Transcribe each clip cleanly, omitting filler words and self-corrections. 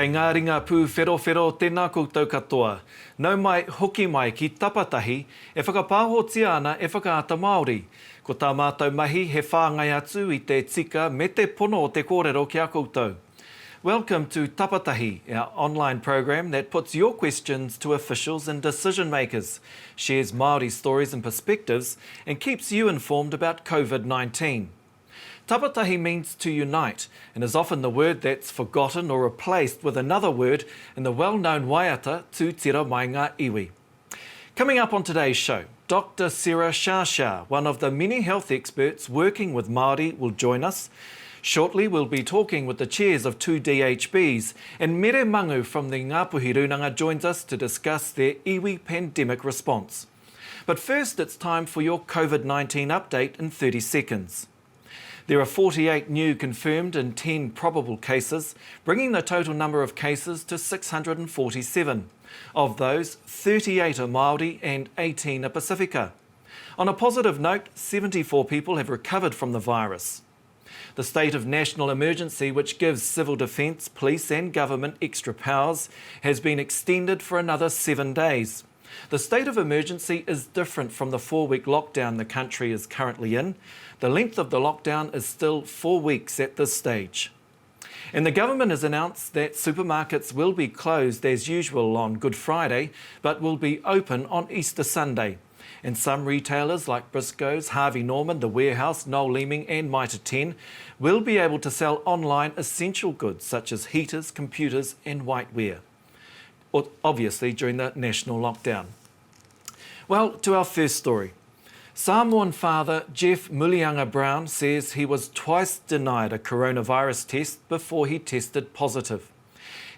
Kei ngā ringa pū whero tēnā koutou katoa. Nau mai hoki mai ki Tapatahi e whakapāhotia ana e whakaata Māori. Ko tā mātou mahi he whāngai atu I te tika me te pono o te kōrero ki a koutou. Welcome to Tapatahi, our online program that puts your questions to officials and decision makers, shares Māori stories and perspectives, and keeps you informed about COVID-19. Tapatahi means to unite and is often the word that's forgotten or replaced with another word in the well-known waiata tu tira mai ngā iwi. Coming up on today's show, Dr. Sarah Sciascia, one of the many health experts working with Māori, will join us. Shortly, we'll be talking with the chairs of two DHBs, and Mere Mangu from the Ngāpuhi Rūnanga joins us to discuss their iwi pandemic response. But first, it's time for your COVID-19 update in 30 seconds. There are 48 new confirmed and 10 probable cases, bringing the total number of cases to 647. Of those, 38 are Māori and 18 are Pasifika. On a positive note, 74 people have recovered from the virus. The state of national emergency, which gives civil defence, police and government extra powers, has been extended for another 7 days. The state of emergency is different from the 4-week lockdown the country is currently in. The length of the lockdown is still 4 weeks at this stage. And the government has announced that supermarkets will be closed as usual on Good Friday, but will be open on Easter Sunday. And some retailers like Briscoe's, Harvey Norman, The Warehouse, Noel Leeming and Mitre 10 will be able to sell online essential goods such as heaters, computers and whiteware. Obviously during the national lockdown. Well, to our first story. Samoan father Jeff Mulianga Brown says he was twice denied a coronavirus test before he tested positive.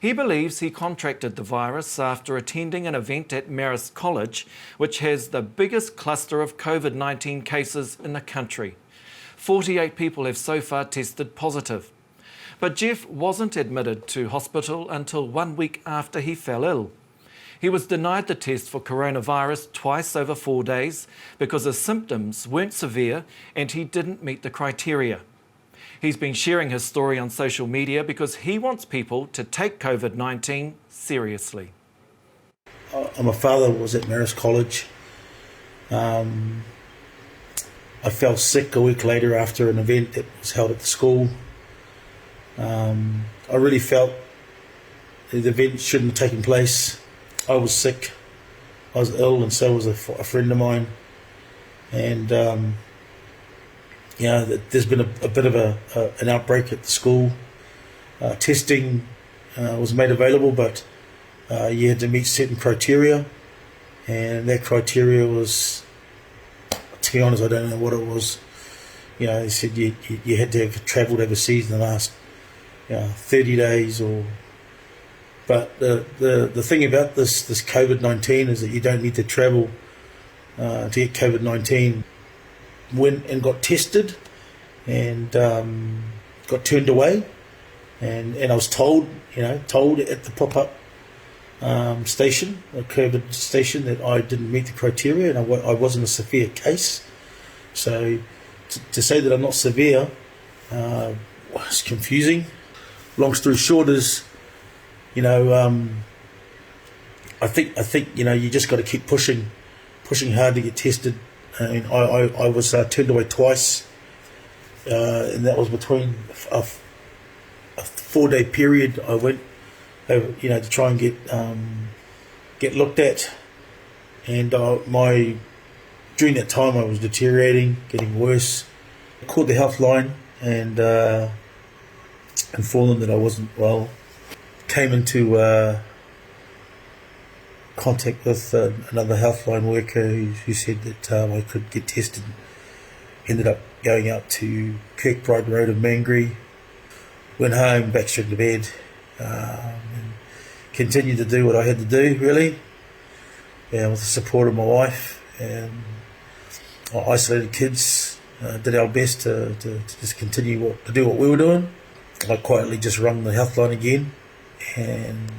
He believes he contracted the virus after attending an event at Marist College, which has the biggest cluster of COVID-19 cases in the country. 48 people have so far tested positive. But Jeff wasn't admitted to hospital until 1 week after he fell ill. He was denied the test for coronavirus twice over 4 days because his symptoms weren't severe and he didn't meet the criteria. He's been sharing his story on social media because he wants people to take COVID-19 seriously. My father was at Marist College. I fell sick a week later after an event that was held at the school. I really felt the event shouldn't have taken place. I was sick, I was ill, and so was a friend of mine. And there's been a bit of an outbreak at the school. Testing was made available, but you had to meet certain criteria, and that criteria was, to be honest, I don't know what it was. You know, they said you had to have travelled overseas in the last 30 days but the thing about this COVID-19 is that you don't need to travel to get COVID-19. Went and got tested and got turned away, and I was told at the pop-up station, a COVID station, that I didn't meet the criteria and I wasn't a severe case. So to say that I'm not severe was confusing. Long story short is, I think you just got to keep pushing hard to get tested. I mean, I was turned away twice, and that was between a 4-day period. I went, to try and get looked at, and during that time I was deteriorating, getting worse. I called the health line and informed them that I wasn't well. Came into contact with another healthline worker who said that I could get tested. Ended up going out to Kirkbride Road in Mangere. Went home, back straight to bed, and continued to do what I had to do, really, with the support of my wife. And I isolated kids, did our best to just continue to do what we were doing. I quietly just rung the healthline again and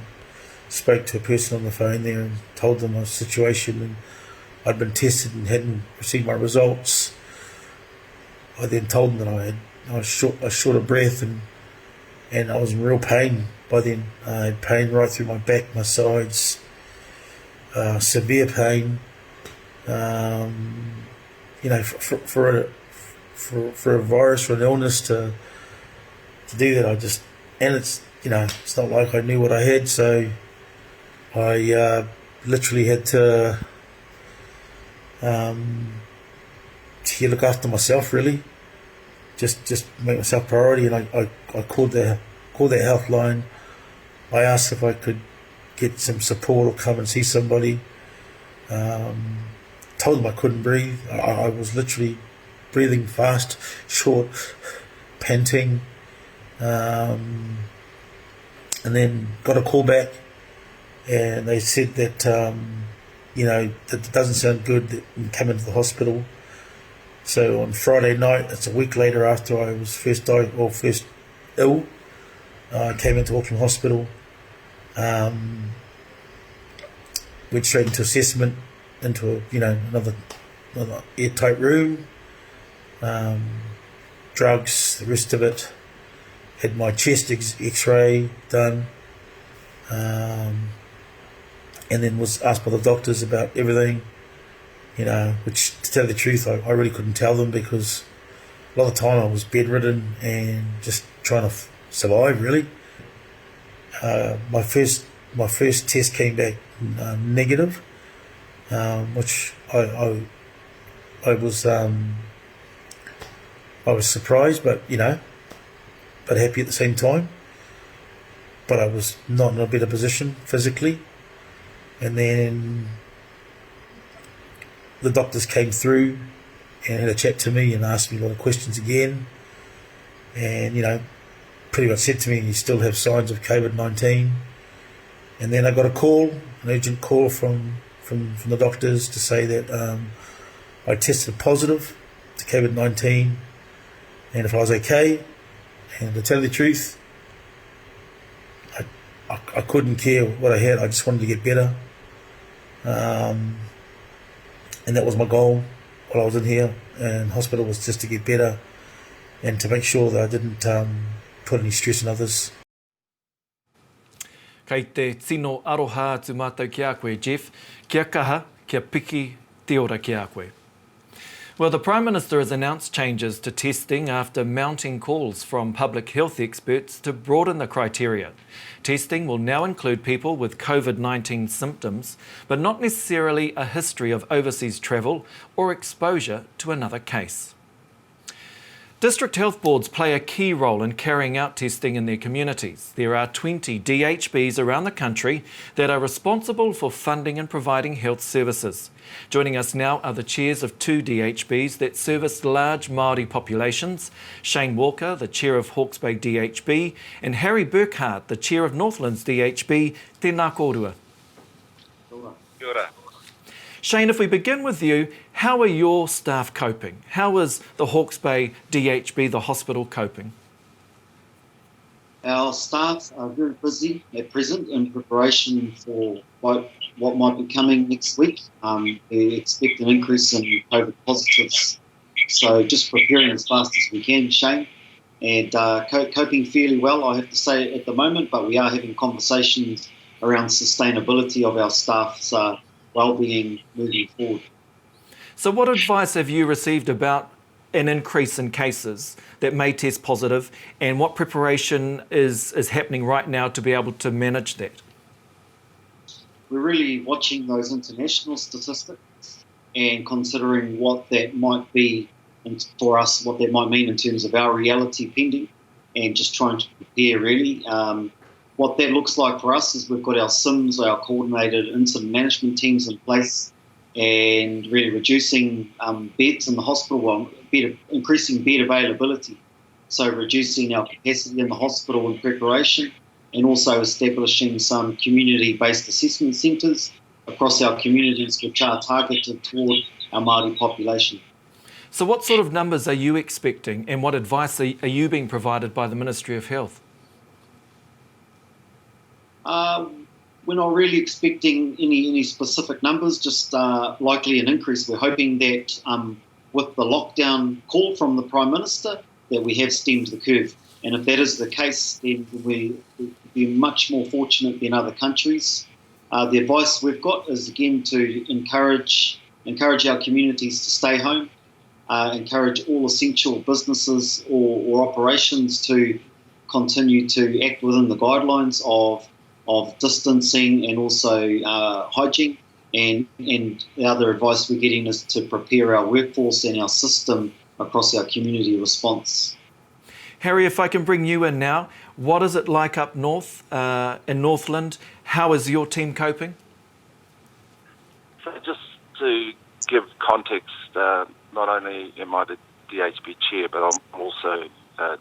spoke to a person on the phone there and told them my situation, and I'd been tested and hadn't received my results. I then told them that I was short of breath and and I was in real pain by then. I had pain right through my back, my sides, severe pain. You know, for a virus, for an illness to do that, it's, you know, it's not like I knew what I had, so I literally had to look after myself, really. Just make myself priority, and I called that health line. I asked if I could get some support or come and see somebody. Told them I couldn't breathe. I was literally breathing fast, short, panting, and then got a call back, and they said that you know, that doesn't sound good, that you come into the hospital. So on Friday night, it's a week later after I was first ill, I came into Auckland Hospital, went straight into assessment, into another airtight room, drugs, the rest of it. Had my chest X-ray done, and then was asked by the doctors about everything. You know, which, to tell the truth, I really couldn't tell them, because a lot of the time I was bedridden and just trying to survive, really. My first test came back negative, which I was surprised, but happy at the same time. But I was not in a better position physically, and then the doctors came through and had a chat to me and asked me a lot of questions again, and pretty much said to me, you still have signs of COVID-19. And then I got a call, an urgent call from the doctors to say that I tested positive to COVID-19, and if I was okay. And to tell the truth, I couldn't care what I had. I just wanted to get better. And that was my goal while I was in here in hospital, was just to get better and to make sure that I didn't put any stress on others. Kei te tino aroha atu mātou ki a koe, Jeff. Kia kaha, kia piki, te ora ki a koe. Well, the Prime Minister has announced changes to testing after mounting calls from public health experts to broaden the criteria. Testing will now include people with COVID-19 symptoms, but not necessarily a history of overseas travel or exposure to another case. District health boards play a key role in carrying out testing in their communities. There are 20 DHBs around the country that are responsible for funding and providing health services. Joining us now are the chairs of 2 DHBs that service large Māori populations, Shayne Walker, the chair of Hawke's Bay DHB, and Harry Burkhardt, the chair of Northlands DHB. Tēnā kōrua. Kia ora. Shane, if we begin with you, how are your staff coping? How is the Hawke's Bay DHB, the hospital, coping? Our staff are very busy at present in preparation for what might be coming next week. We expect an increase in COVID positives, so just preparing as fast as we can, Shane, and coping fairly well, I have to say, at the moment, but we are having conversations around sustainability of our staff's well-being moving forward. So what advice have you received about an increase in cases that may test positive, and what preparation is happening right now to be able to manage that? We're really watching those international statistics and considering what that might be, and for us, what that might mean in terms of our reality pending, and just trying to prepare, really. What that looks like for us is we've got our SIMs, our coordinated incident management teams in place, and really reducing beds in the hospital, increasing bed availability. So reducing our capacity in the hospital in preparation, and also establishing some community-based assessment centres across our communities which are targeted toward our Māori population. So what sort of numbers are you expecting, and what advice are you being provided by the Ministry of Health? We're not really expecting any specific numbers, just likely an increase. We're hoping that with the lockdown call from the Prime Minister, that we have stemmed the curve. And if that is the case, then we'll be much more fortunate than other countries. The advice we've got is, again, to encourage our communities to stay home, encourage all essential businesses or operations to continue to act within the guidelines of distancing and also hygiene. And the other advice we're getting is to prepare our workforce and our system across our community response. Harry, if I can bring you in now, what is it like up north in Northland? How is your team coping? So just to give context, not only am I the DHB chair, but I'm also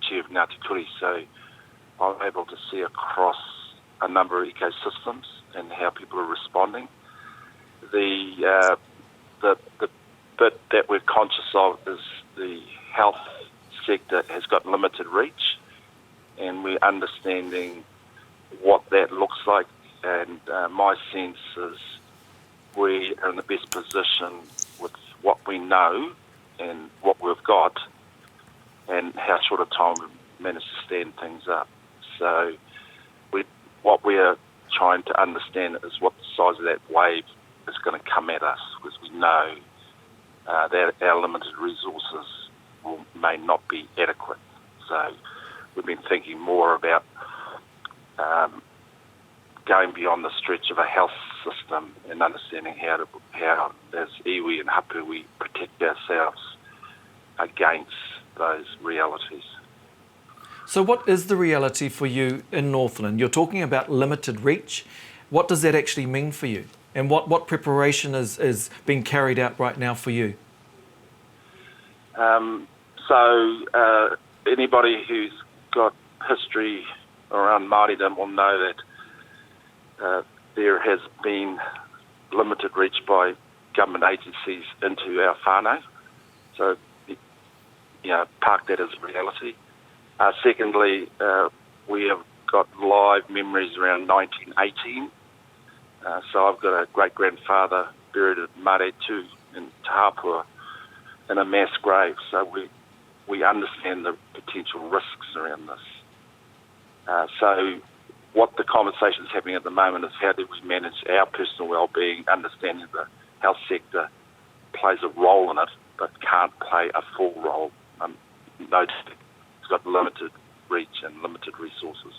chair of Ngāti Kuri, so I'm able to see across a number of ecosystems and how people are responding. The bit that we're conscious of is the health sector has got limited reach, and we're understanding what that looks like. And my sense is we are in the best position with what we know and what we've got, and how short a time we've managed to stand things up. So what we're trying to understand is what the size of that wave is going to come at us, because we know that our limited resources may not be adequate. So we've been thinking more about going beyond the stretch of a health system and understanding how as iwi and hapu, we protect ourselves against those realities. So what is the reality for you in Northland? You're talking about limited reach. What does that actually mean for you? And what preparation is being carried out right now for you? So anybody who's got history around Māoridom will know that there has been limited reach by government agencies into our whāngai. So, park that as a reality. Secondly, we have got live memories around 1918. So I've got a great-grandfather buried at Marae too in Tāpua in a mass grave. So we understand the potential risks around this. So what the conversation is happening at the moment is how do we manage our personal well-being, understanding the health sector plays a role in it, but can't play a full role. Notice it's got limited reach and limited resources.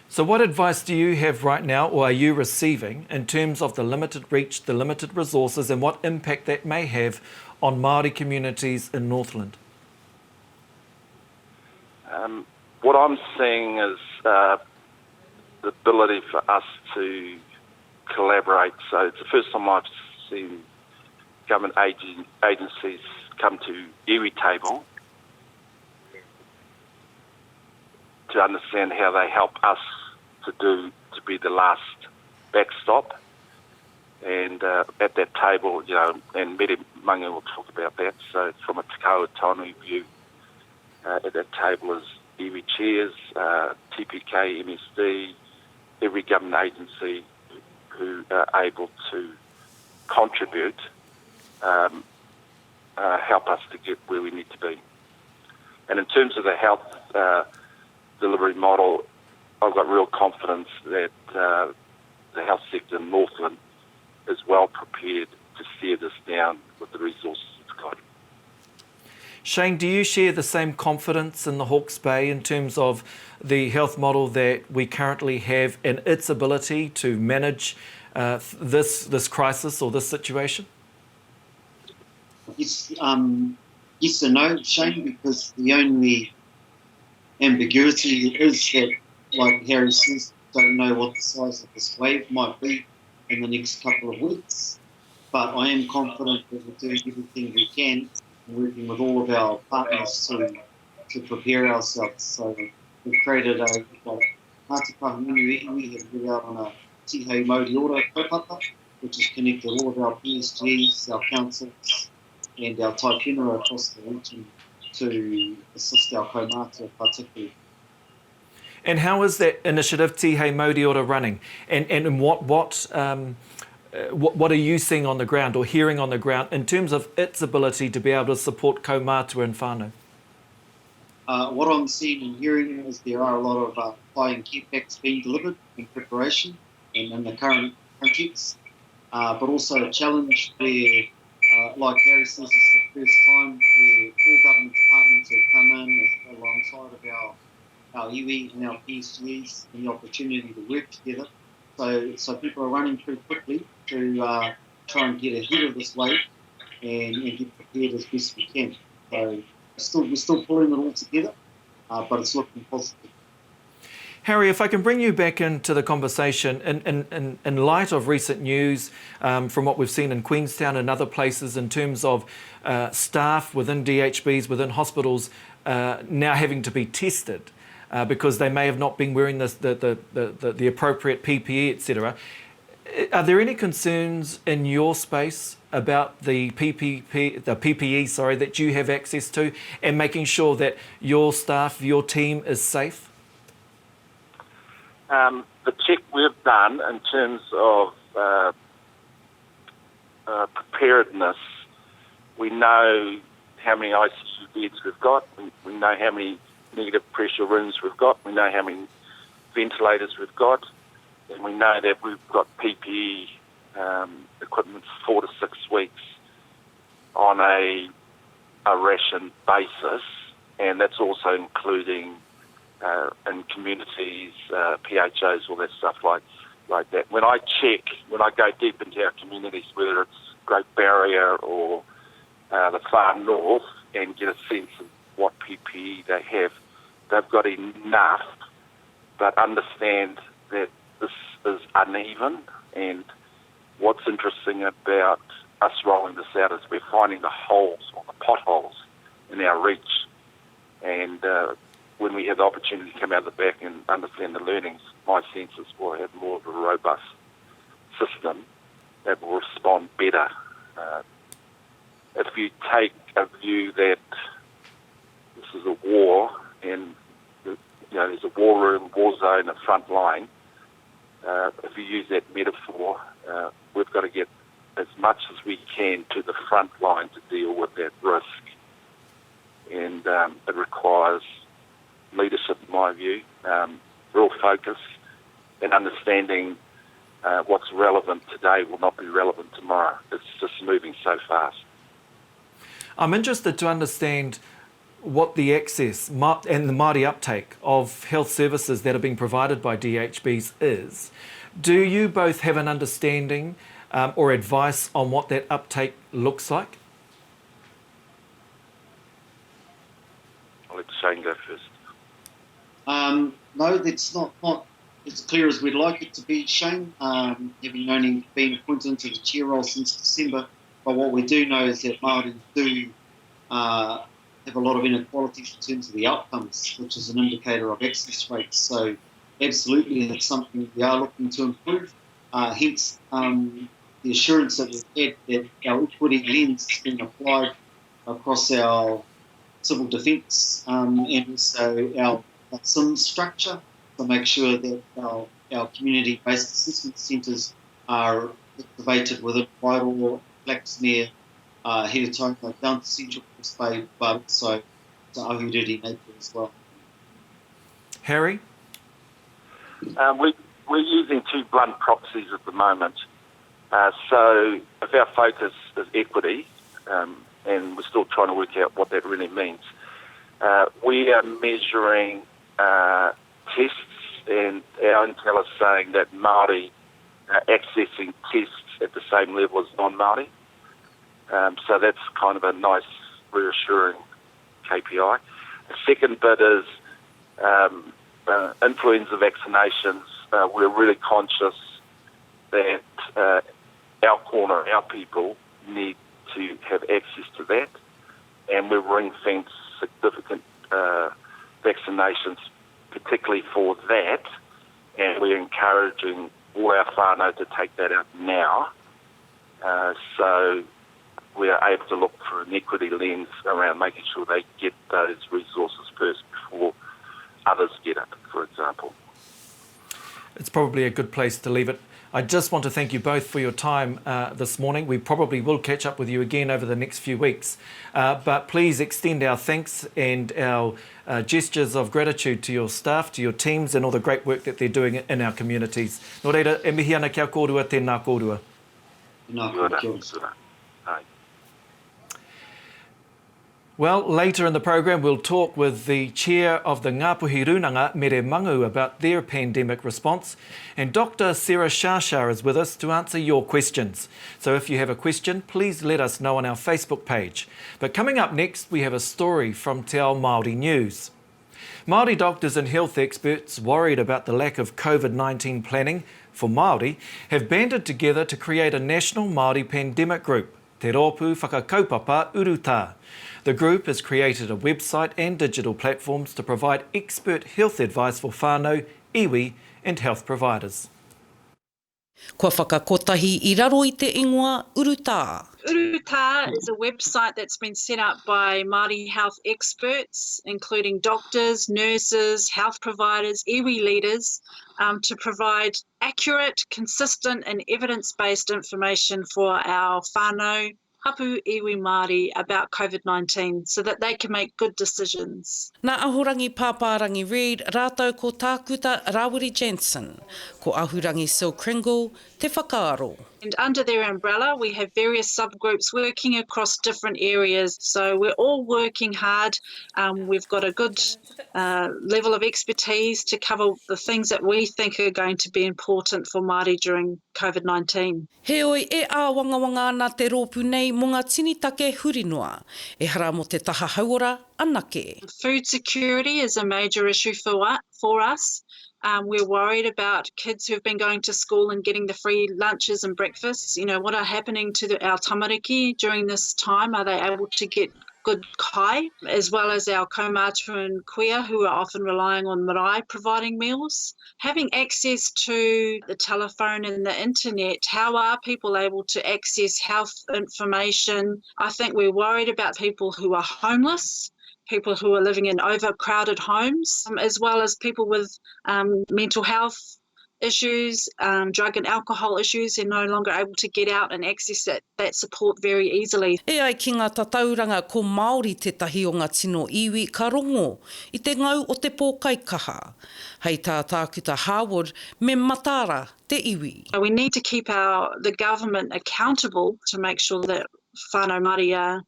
So what advice do you have right now, or are you receiving, in terms of the limited reach, the limited resources, and what impact that may have on Māori communities in Northland? What I'm seeing is the ability for us to collaborate. So it's the first time I've seen government agencies come to iwi table to understand how they help us to be the last backstop. And at that table, and Mere Mangu will talk about that. So from a Te Tonu view, at that table is iwi chairs, TPK, MSD, every government agency who are able to contribute, help us to get where we need to be. And in terms of the health delivery model, I've got real confidence that the health sector in Northland is well prepared to steer this down with the resources it's got. Shane, do you share the same confidence in the Hawke's Bay in terms of the health model that we currently have and its ability to manage this crisis or this situation? Yes and no, Shane, because the only ambiguity is that, like Harry says, don't know what the size of this wave might be in the next couple of weeks. But I am confident that we're doing everything we can, working with all of our partners to prepare ourselves. So we've created a Mātapahi Minu we have put out on a Tihei Maudiora kaupapa, which has connected all of our PSGs, our councils, and our tai whenua across the region to assist our kaumātua particularly. And how is that initiative, Tihei Maudiora, running? And what are you seeing on the ground or hearing on the ground in terms of its ability to be able to support kaumātua and whānau? what I'm seeing and hearing is there are a lot of flying care packs being delivered in preparation and in the current context, but also a challenge where, like Harry says, it's the first time where all government departments have come in alongside of our iwi and our PSGs and the opportunity to work together. So people are running pretty quickly to try and get ahead of this wave and get prepared as best we can. So we're still pulling it all together, but it's looking positive. Harry, if I can bring you back into the conversation, in light of recent news from what we've seen in Queenstown and other places in terms of staff within DHBs, within hospitals, now having to be tested because they may have not been wearing the appropriate PPE, etc. Are there any concerns in your space about the PPE, that you have access to, and making sure that your staff, your team is safe? The check we've done in terms of preparedness, we know how many ICU beds we've got, we know how many negative pressure rooms we've got, we know how many ventilators we've got, and we know that we've got PPE equipment for 4 to 6 weeks on a ration basis, and that's also including in communities, PHOs, all that stuff like that. When I go deep into our communities, whether it's Great Barrier or the far north, and get a sense of what PPE they have, they've got enough, but understand that this is uneven. And what's interesting about us rolling this out is we're finding the holes or the potholes in our reach. And when we have the opportunity to come out the back and understand the learnings, my sense is we'll have more of a robust system that will respond better. If you take a view that this is a war and there's a war room, war zone, a front line, if you use that metaphor, we've got to get as much as we can to the front line to deal with that risk. And it requires leadership, in my view, real focus, and understanding what's relevant today will not be relevant tomorrow. It's just moving so fast. I'm interested to understand what the access and the Māori uptake of health services that are being provided by DHBs is. Do you both have an understanding or advice on what that uptake looks like? I'll let Shane go first. No, that's not as clear as we'd like it to be, Shane, having only been appointed into the chair role since December. But what we do know is that Māori do have a lot of inequalities in terms of the outcomes, which is an indicator of access rates. So absolutely, it's something we are looking to improve. Hence, the assurance that we've had that our equity lens has been applied across our civil defence and also our SIM structure to make sure that our community-based assessment centres are activated within Wairoa, Blacksmere, Hōtaka, down to Central Coast Bay, but also to Ahuriri Napier as well. Harry? We're using 2 blunt proxies at the moment. So if our focus is equity, and we're still trying to work out what that really means, we are measuring tests, and our intel is saying that Māori are accessing tests at the same level as non-Māori. So that's kind of a nice, reassuring KPI. The second bit is influenza vaccinations. We're really conscious that our corner, our people, need to have access to that, and we're ring-fenced significant vaccinations, particularly for that, and we're encouraging all our whānau to take that out now, so we are able to look for an equity lens around making sure they get those resources first before others get it, for example. It's probably a good place to leave it. I just want to thank you both for your time this morning. We probably will catch up with you again over the next few weeks. But please extend our thanks and our gestures of gratitude to your staff, to your teams, and all the great work that they're doing in our communities. Nō reira, e mihi ana kia kōrua, tēnā kōrua. Well, later in the program, we'll talk with the chair of the Ngāpuhi Rūnanga, Mere Mangu, about their pandemic response. And Dr. Sarah Sciascia is with us to answer your questions. So if you have a question, please let us know on our Facebook page. But coming up next, we have a story from Te Ao Māori News. Māori doctors and health experts worried about the lack of COVID-19 planning for Māori have banded together to create a national Māori pandemic group, Te Rōpū Whakakaupapa Urutā. The group has created a website and digital platforms to provide expert health advice for whānau, iwi and health providers. Kua whakakotahi I raro I te ingoa urutā. Urutā is a website that's been set up by Māori health experts, including doctors, nurses, health providers, iwi leaders, to provide accurate, consistent and evidence-based information for our whānau, hapu iwi Māori about COVID-19 so that they can make good decisions. Nā ahorangi pāpārangi Reid, rātau ko Tākuta Rawiri Jensen, ko ahurangi Sil Kringle, te whakaaro. And under their umbrella, we have various subgroups working across different areas. So we're all working hard. We've got a good level of expertise to cover the things that we think are going to be important for Māori during COVID-19. Heoi e āwangawanga ana te rōpū nei mō ngā tinitake hurinua, e hara mo te taha hauora anake. Food security is a major issue for us. We're worried about kids who've been going to school and getting the free lunches and breakfasts. You know, what are happening to our tamariki during this time? Are they able to get good kai, as well as our kaumātua and kuia who are often relying on marae providing meals? Having access to the telephone and the internet, how are people able to access health information? I think we're worried about people who are homeless, people who are living in overcrowded homes, as well as people with mental health issues, drug and alcohol issues, and no longer able to get out and access that support very easily. E ai ki ngā tatauranga ko Māori tetahi o ngā tino iwi ka rongo I te ngau o te pōkaikaha. Hei tā Tākuta Howard me matara te iwi. We need to keep the government accountable to make sure that whānau Māori are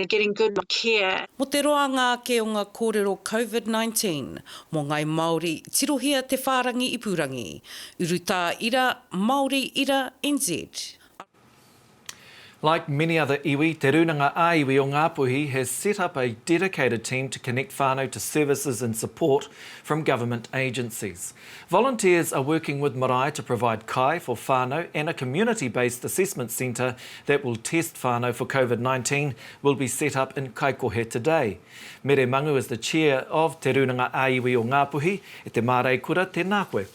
getting good care. Mo te roa ngā ke o ngā kōrero COVID-19, mo ngai Māori tirohia te whārangi ipurangi, urutā ira, Māori ira, NZ. Like many other iwi, Te Rūnanga ā-iwi o Ngāpuhi has set up a dedicated team to connect whānau to services and support from government agencies. Volunteers are working with marae to provide kai for whānau, and a community-based assessment centre that will test whānau for COVID-19 will be set up in Kaikohe today. Mere Mangu is the chair of Te Rūnanga ā-iwi o Ngāpuhi. E te mārei kura, tēnā koe.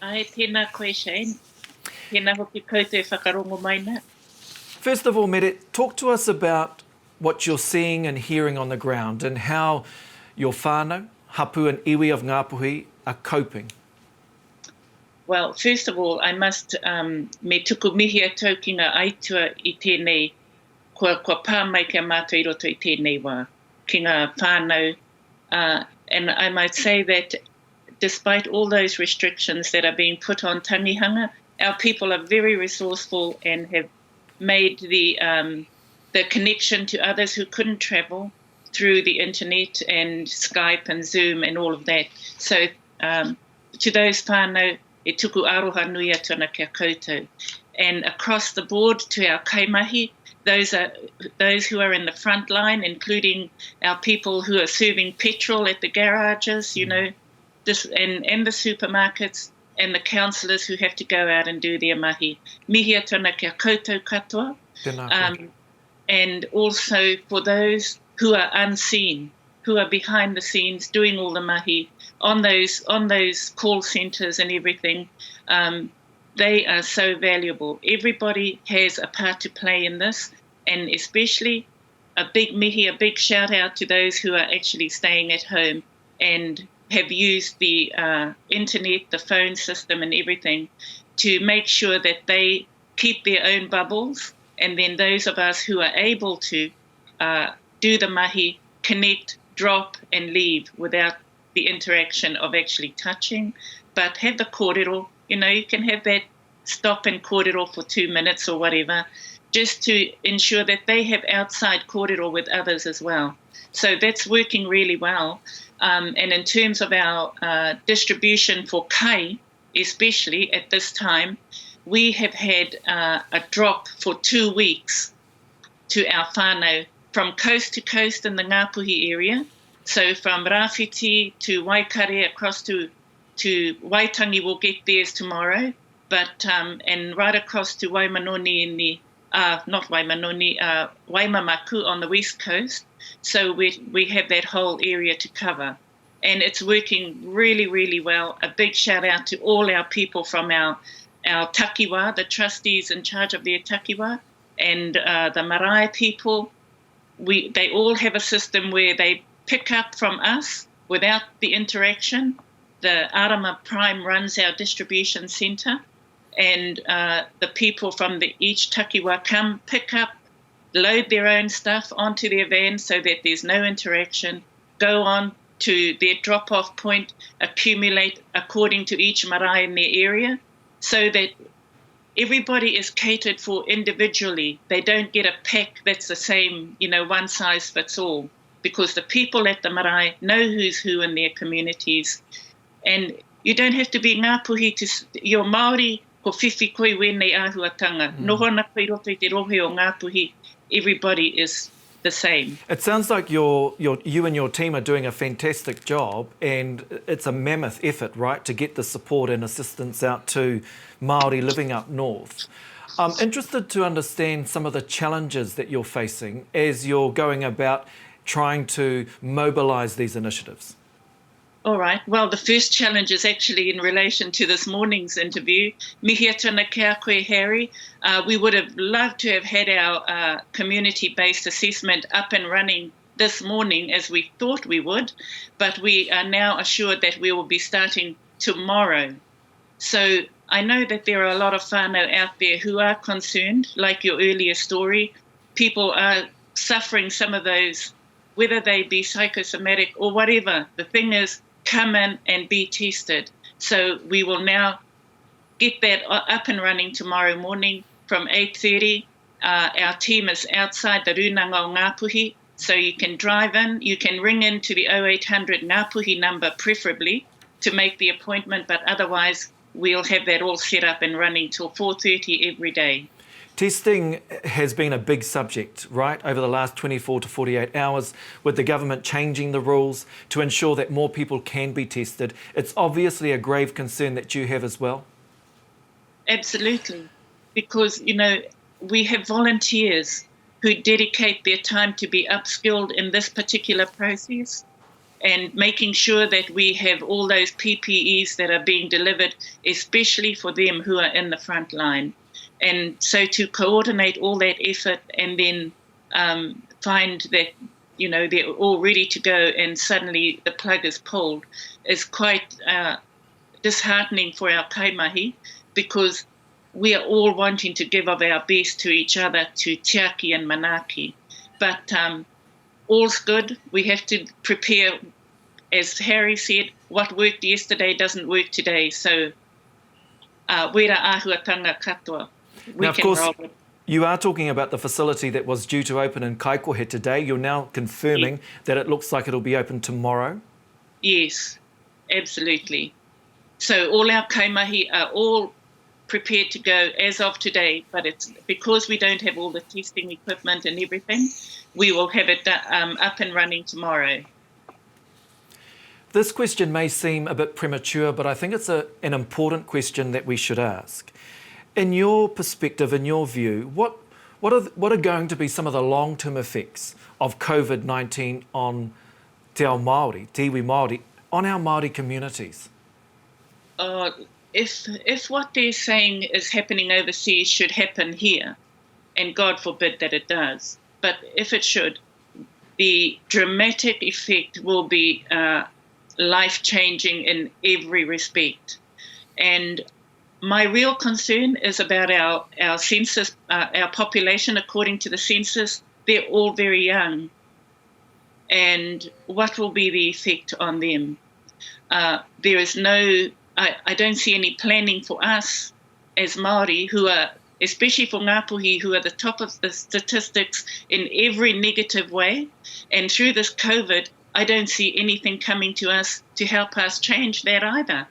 Ai, tēnā koe, Shane. Tēnā hoki koutou whakarongo maina. First of all, Mere, talk to us about what you're seeing and hearing on the ground and how your whānau, hapu and iwi of Ngāpuhi are coping. Well, first of all, I must me tuku mihi a taukinga aitua I tēnei kua pāmai kia mātou I roto I tēnei wā ki ngā whānau. And I might say that despite all those restrictions that are being put on tangihanga, our people are very resourceful and have made the connection to others who couldn't travel through the internet and Skype and Zoom and all of that. So to those whānau, e tuku aroha nui atu ana kia koutou. And across the board to our kaimahi, those who are in the front line, including our people who are serving petrol at the garages, you know, and the supermarkets, and the counsellors who have to go out and do their mahi. Mihi atu ana kia koutou katoa. And also for those who are unseen, who are behind the scenes doing all the mahi on those call centres and everything. They are so valuable. Everybody has a part to play in this, and especially a big mihi, a big shout out to those who are actually staying at home and have used the internet, the phone system and everything to make sure that they keep their own bubbles, and then those of us who are able to do the mahi, connect, drop and leave without the interaction of actually touching, but have the kōrero. You can have that stop and kōrero for 2 minutes or whatever, just to ensure that they have outside kōrero with others as well. So that's working really well. And in terms of our distribution for kai, especially at this time, we have had a drop for 2 weeks to our whānau from coast to coast in the Ngāpuhi area. So from Rāwhiti to Waikare across to Waitangi, will get theirs tomorrow. But and right across to Waimanoni in the not Waimanoni, Waimamaku on the west coast. So we have that whole area to cover, and it's working really, really well. A big shout out to all our people from our takiwa, the trustees in charge of their takiwa, and the marae people. They all have a system where they pick up from us without the interaction. The Arama Prime runs our distribution centre, and the people from each takiwa come, pick up, load their own stuff onto their van so that there's no interaction, go on to their drop-off point, accumulate according to each marae in their area, so that everybody is catered for individually. They don't get a pack that's the same, one size fits all, because the people at the marae know who's who in their communities. And you don't have to be Ngāpuhi you're Māori, ko whiwhi koe wēnei āhuatanga. Nohona koe roto I te rohe o Ngāpuhi. Everybody is the same. It sounds like you and your team are doing a fantastic job, and it's a mammoth effort, right, to get the support and assistance out to Māori living up north. I'm interested to understand some of the challenges that you're facing as you're going about trying to mobilise these initiatives. All right. Well, the first challenge is actually in relation to this morning's interview. Mihia tana kia koe, Harry. We would have loved to have had our community-based assessment up and running this morning as we thought we would, but we are now assured that we will be starting tomorrow. So I know that there are a lot of whānau out there who are concerned, like your earlier story. People are suffering some of those, whether they be psychosomatic or whatever. The thing is, come in and be tested. So we will now get that up and running tomorrow morning from 8:30. Our team is outside the Rūnanga o Ngāpuhi, so you can drive in. You can ring into the 0800 Ngāpuhi number preferably to make the appointment, but otherwise we'll have that all set up and running till 4:30 every day. Testing has been a big subject, right, over the last 24 to 48 hours, with the government changing the rules to ensure that more people can be tested. It's obviously a grave concern that you have as well. Absolutely, because, we have volunteers who dedicate their time to be upskilled in this particular process, and making sure that we have all those PPEs that are being delivered, especially for them who are in the front line. And so to coordinate all that effort and then find that, they're all ready to go and suddenly the plug is pulled is quite disheartening for our kaimahi, because we are all wanting to give of our best to each other, to tiaki and manaki. But all's good. We have to prepare, as Harry said, what worked yesterday doesn't work today. So wera āhuatanga katoa. Now, of course, you are talking about the facility that was due to open in Kaikohe today. You're now confirming that it looks like it'll be open tomorrow? Yes, absolutely. So all our kaimahi are all prepared to go as of today, but it's because we don't have all the testing equipment and everything, we will have it up and running tomorrow. This question may seem a bit premature, but I think it's an important question that we should ask. In your perspective, in your view, what are going to be some of the long-term effects of COVID-19 on te ao Māori, te iwi Māori, on our Māori communities? If what they're saying is happening overseas should happen here, and God forbid that it does, but if it should, the dramatic effect will be life-changing in every respect. And My real concern is about our census, our population according to the census. They're all very young. And what will be the effect on them? There is I don't see any planning for us as Māori who are, especially for Ngāpuhi, who are the top of the statistics in every negative way. And through this COVID, I don't see anything coming to us to help us change that either.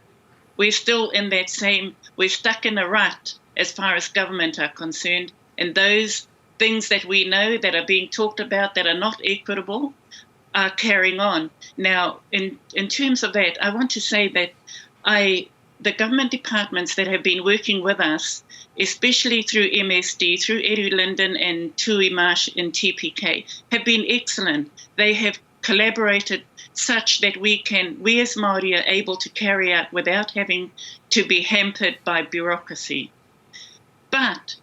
We're still in that we're stuck in a rut as far as government are concerned. And those things that we know that are being talked about that are not equitable are carrying on. Now, in terms of that, I want to say that the government departments that have been working with us, especially through MSD, through Eru Linden and Tui Marsh and TPK, have been excellent. They have collaborated such that we as Māori are able to carry out without having to be hampered by bureaucracy. But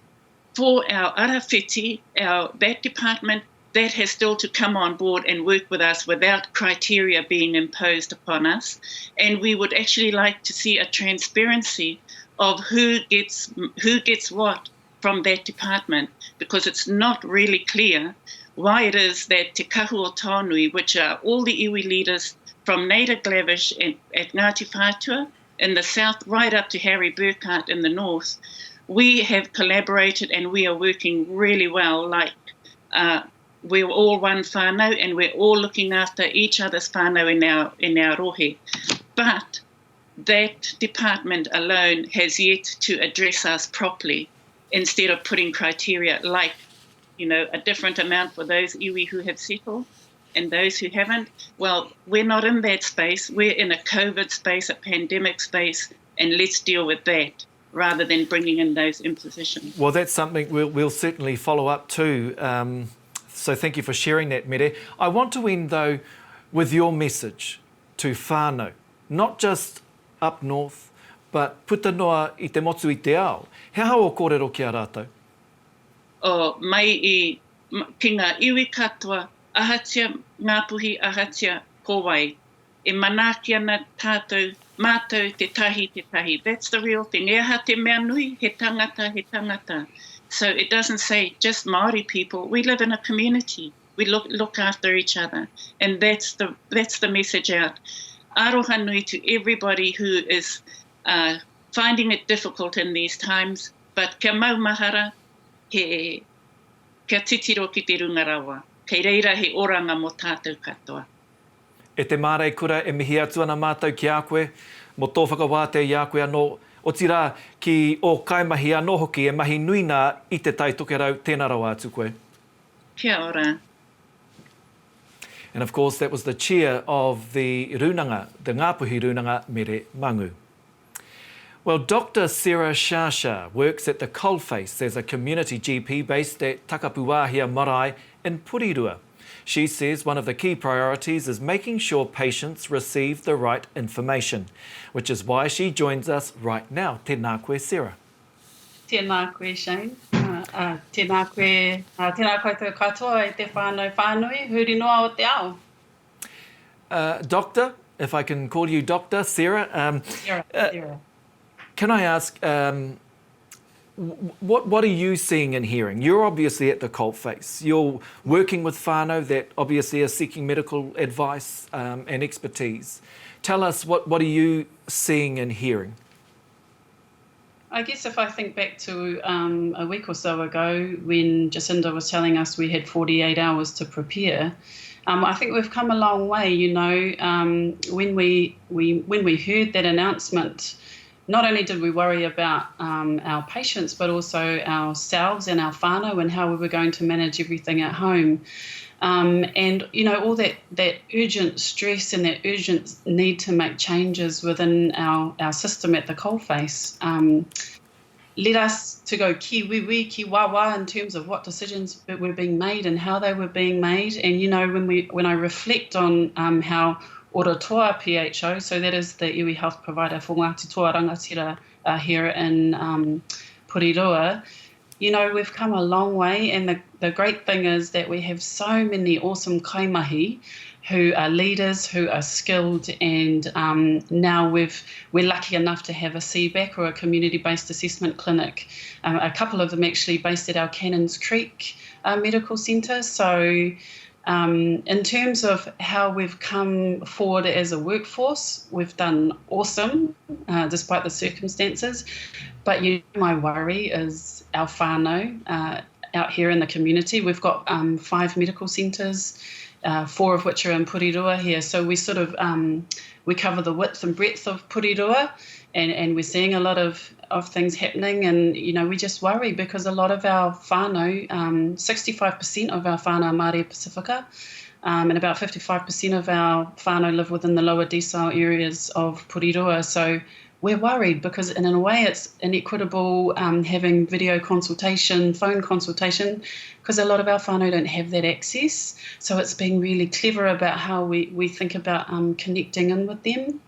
for our arawhiti, that department, that has still to come on board and work with us without criteria being imposed upon us. And we would actually like to see a transparency of who gets what from that department, because it's not really clear why it is that Te Kahu o Tānui, which are all the iwi leaders from Native Glavish at Ngāti Whātua in the south, right up to Harry Burkhardt in the north, we have collaborated and we are working really well, like we're all one whānau and we're all looking after each other's whānau in our rohe. But that department alone has yet to address us properly, instead of putting criteria like, a different amount for those iwi who have settled and those who haven't. Well, we're not in that space. We're in a COVID space, a pandemic space, and let's deal with that rather than bringing in those impositions. Well, that's something we'll certainly follow up to. So thank you for sharing that, Mere. I want to end, though, with your message to whānau, not just up north, but puta noa I te motu I te ao. He hao o kōrero ki a rātou? Mai ki ngā iwi katoa, ahatia Ngāpuhi, ahatia kōwai. E manaki ana tātou, mātou te tahi. That's the real thing. E aha te mea nui, he tangata. So it doesn't say just Māori people. We live in a community. We look after each other. And that's the message out. Aroha nui to everybody who is finding it difficult in these times. But kia mau mahara, kia titiro ki te runga rāua. Kei reira he oranga mo tātou katoa. E te mārei kura e mihi atu ana mātou ki a koe, mo tō whakawātea i a koe anō, o tira ki o kaimahi anō hoki e mahi nui nā I te Tai Tokerau, tēnā rau atu koe. Kia ora. And of course that was the chair of the Rūnanga, the Ngāpuhi Rūnanga, Mere Mangu. Well, Dr. Sarah Sciascia works at the Coalface as a community GP based at Takapūwāhia Marae in Porirua. She says one of the key priorities is making sure patients receive the right information, which is why she joins us right now. Tēnā koe, Sarah. Tēnā koe, Shane. Tēnā koe koutou katoa I te whānui, huri noa o te ao. Doctor, if I can call you Doctor, Sarah. Sarah. Can I ask, what are you seeing and hearing? You're obviously at the coalface. You're working with whānau that obviously are seeking medical advice and expertise. Tell us, what are you seeing and hearing? I guess if I think back to a week or so ago when Jacinda was telling us we had 48 hours to prepare, I think we've come a long way. When we heard that announcement, not only did we worry about our patients, but also ourselves and our whānau and how we were going to manage everything at home. And, all that urgent stress and that urgent need to make changes within our system at the coalface led us to go kiwiwi, ki wawa in terms of what decisions were being made and how they were being made. And, when I reflect on how urutā PHO, so that is the iwi health provider for Ngāti Toa Rangatira here in Porirua, you know, we've come a long way, and the great thing is that we have so many awesome kaimahi who are leaders, who are skilled, and now we're lucky enough to have a CBAC, or a community-based assessment clinic. A couple of them actually based at our Cannons Creek Medical Centre. So in terms of how we've come forward as a workforce, we've done awesome despite the circumstances. But my worry is our whānau out here in the community. We've got 5 medical centres, 4 of which are in Porirua here. So we sort of we cover the width and breadth of Porirua, and we're seeing a lot of things happening. And you know, we just worry because a lot of our whānau, 65% of our whānau Māori Pacifica, and about 55% of our whānau live within the lower decile areas of Porirua. So we're worried because in a way it's inequitable having video consultation, phone consultation, because a lot of our whānau don't have that access. So it's being really clever about how we think about connecting in with them.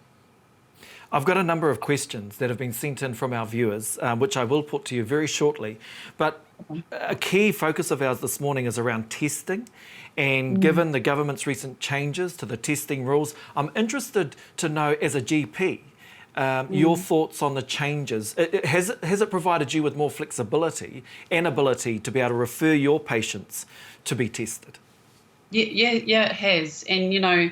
I've got a number of questions that have been sent in from our viewers, which I will put to you very shortly. But a key focus of ours this morning is around testing. And given the government's recent changes to the testing rules, I'm interested to know, as a GP, your thoughts on the changes. Has it provided you with more flexibility and ability to be able to refer your patients to be tested? Yeah, it has. And, you know,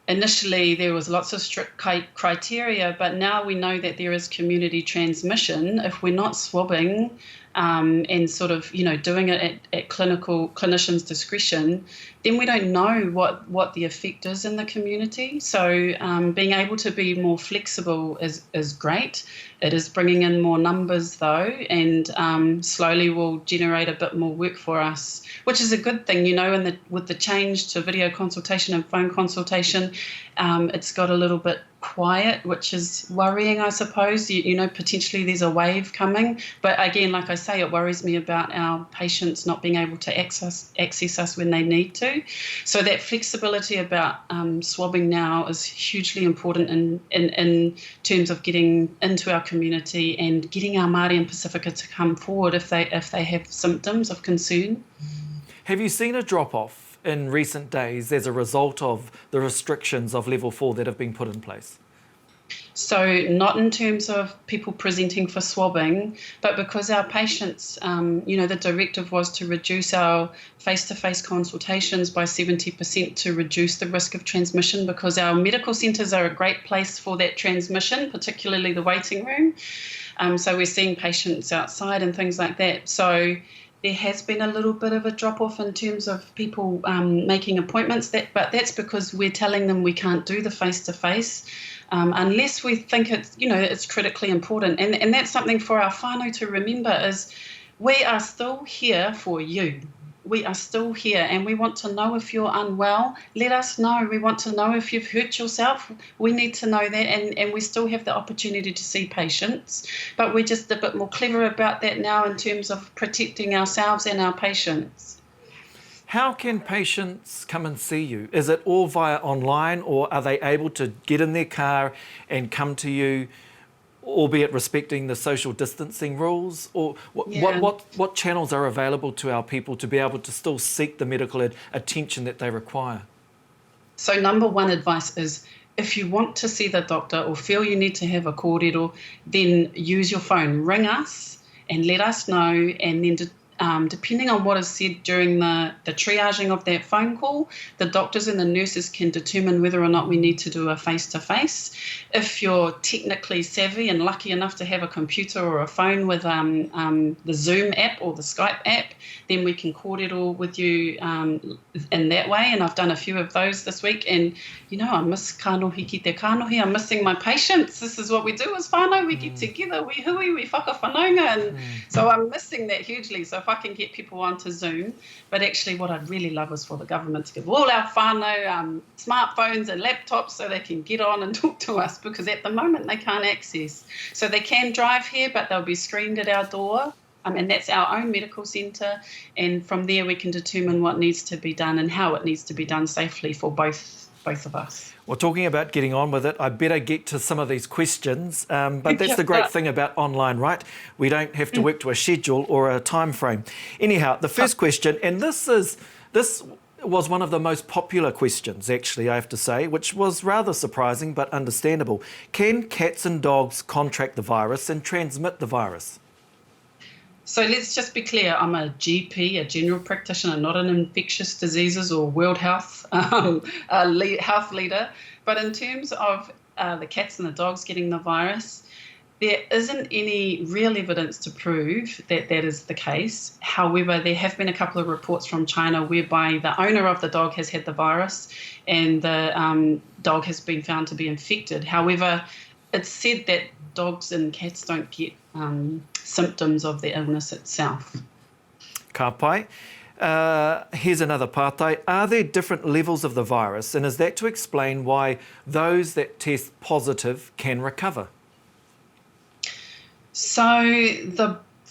initially there was lots of strict criteria, but now we know that there is community transmission. If we're not swabbing and sort of, you know, doing it at clinicians' discretion, then we don't know what the effect is in the community. So being able to be more flexible is great. It is bringing in more numbers though, and slowly will generate a bit more work for us, which is a good thing, you know. And with the change to video consultation and phone consultation, it's got a little bit quiet, which is worrying, I suppose. You know, potentially there's a wave coming. But again, like I say, it worries me about our patients not being able to access us when they need to. So that flexibility about swabbing now is hugely important in terms of getting into our community and getting our Māori and Pacifica to come forward if they have symptoms of concern. Have you seen a drop-off in recent days as a result of the restrictions of level 4 that have been put in place? So not in terms of people presenting for swabbing, but because our patients, you know, the directive was to reduce our face-to-face consultations by 70% to reduce the risk of transmission, because our medical centres are a great place for that transmission, particularly the waiting room. So we're seeing patients outside and things like that. So there has been a little bit of a drop-off in terms of people making appointments, but that's because we're telling them we can't do the face-to-face unless we think it's critically important. And that's something for our whānau to remember, is we are still here for you. We are still here, and we want to know if you're unwell. Let us know. We want to know if you've hurt yourself. We need to know that, and we still have the opportunity to see patients. But we're just a bit more clever about that now in terms of protecting ourselves and our patients. How can patients come and see you? Is it all via online, or are they able to get in their car and come to you, albeit respecting the social distancing rules? Or what channels are available to our people to be able to still seek the medical attention that they require? So number one advice is, if you want to see the doctor or feel you need to have a kōrero, then use your phone. Ring us and let us know, and then depending on what is said during the triaging of that phone call, the doctors and the nurses can determine whether or not we need to do a face-to-face. If you're technically savvy and lucky enough to have a computer or a phone with the Zoom app or the Skype app, then we can kōrero with you in that way. And I've done a few of those this week. And, you know, I miss kānohi ki te kānohi. I'm missing my patients. This is what we do as whānau. We get together, we hui, we whakawhanaunga. And so I'm missing that hugely. So if I can get people onto Zoom, but actually what I'd really love is for the government to give all our whānau smartphones and laptops so they can get on and talk to us, because at the moment they can't access. So they can drive here, but they'll be screened at our door. And that's our own medical centre. And from there we can determine what needs to be done and how it needs to be done safely for both both of us. Well, talking about getting on with it, I better get to some of these questions. But that's the great thing about online, right? We don't have to work to a schedule or a time frame. Anyhow, the first question, and this was one of the most popular questions, actually, I have to say, which was rather surprising but understandable. Can cats and dogs contract the virus and transmit the virus? So let's just be clear, I'm a GP, a general practitioner, not an infectious diseases or World Health health leader. But in terms of the cats and the dogs getting the virus, there isn't any real evidence to prove that that is the case. However, there have been a couple of reports from China whereby the owner of the dog has had the virus and the dog has been found to be infected. However, it's said that dogs and cats don't get symptoms of the illness itself. Ka pai. Here's another pātai. Are there different levels of the virus, and is that to explain why those that test positive can recover? So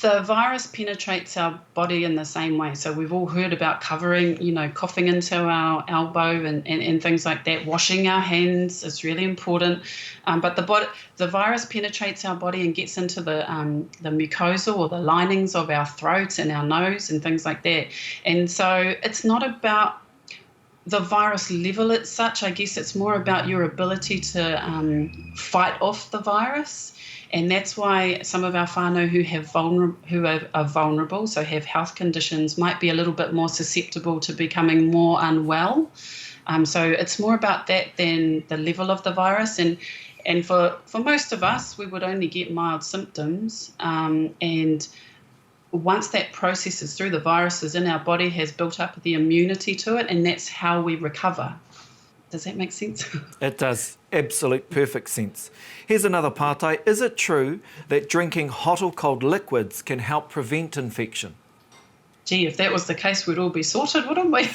the virus penetrates our body in the same way. So we've all heard about covering, coughing into our elbow and things like that. Washing our hands is really important. But the virus penetrates our body and gets into the mucosa or the linings of our throats and our nose and things like that. And so it's not about the virus level as such. I guess it's more about your ability to fight off the virus. And that's why some of our whānau who are vulnerable, so have health conditions, might be a little bit more susceptible to becoming more unwell. So it's more about that than the level of the virus. And for most of us, we would only get mild symptoms. And once that processes through, the virus is in our body, has built up the immunity to it, and that's how we recover. Does that make sense? It does. Absolute perfect sense. Here's another pātai. Is it true that drinking hot or cold liquids can help prevent infection? Gee, if that was the case, we'd all be sorted, wouldn't we?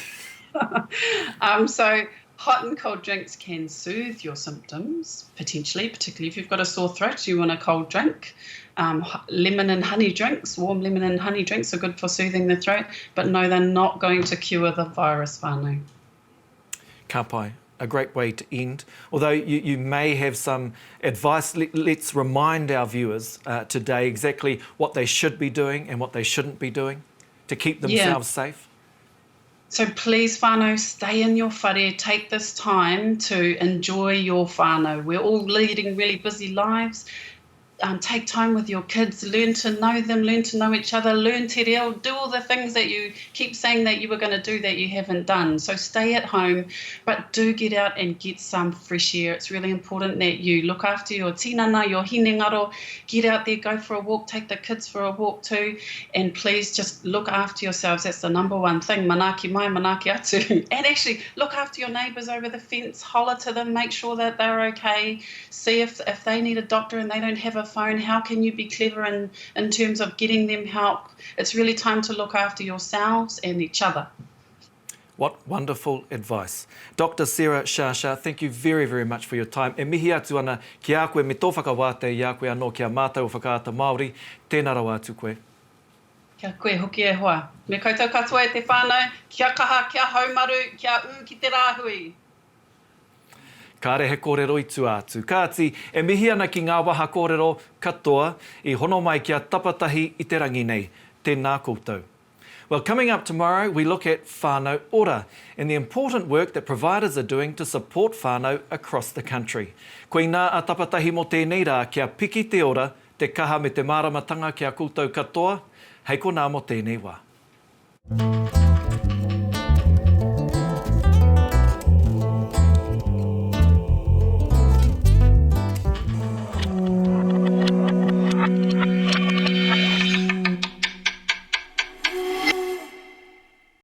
So hot and cold drinks can soothe your symptoms, potentially, particularly if you've got a sore throat, you want a cold drink. Lemon and honey drinks, warm lemon and honey drinks are good for soothing the throat, but no, they're not going to cure the virus, whānau. Ka pai. A great way to end. Although you may have some advice, let's remind our viewers today exactly what they should be doing and what they shouldn't be doing to keep themselves safe. So please, whānau, stay in your whare. Take this time to enjoy your whānau. We're all leading really busy lives. Take time with your kids, learn to know them, learn to know each other, learn te reo, do all the things that you keep saying that you were going to do that you haven't done. So stay at home, but do get out and get some fresh air. It's really important that you look after your tinana, your hinengaro, get out there, go for a walk, take the kids for a walk too, and please just look after yourselves. That's the number one thing, manaki mai, manaki atu. And actually look after your neighbours over the fence, holler to them, make sure that they're okay, see if they need a doctor and they don't have a phone, how can you be clever in terms of getting them help? It's really time to look after yourselves and each other. What wonderful advice. Dr. Sarah Sciascia, thank you very, very much for your time. E mihi atu ana ki a koe me tō whakawāte i a koe anō kia mātou whakaata Māori, tēnā rau atu koe. Kia koe hoki e hoa. Me koutou katoa e te whānau, kia kaha, kia haumaru, kia u ki te rāhui. Ka rehe kōrero i tū atu. Kāti, e mihi ana ki ngā waha kōrero katoa i hono mai kia tapatahi i te rangi nei. Tēnā koutou. Well, coming up tomorrow, we look at whānau ora and the important work that providers are doing to support whānau across the country. Koe nā a tapatahi mo tēnei rā kia piki te ora, te kaha me te māramatanga kia koutou katoa, hei ko nā mo tēnei wā.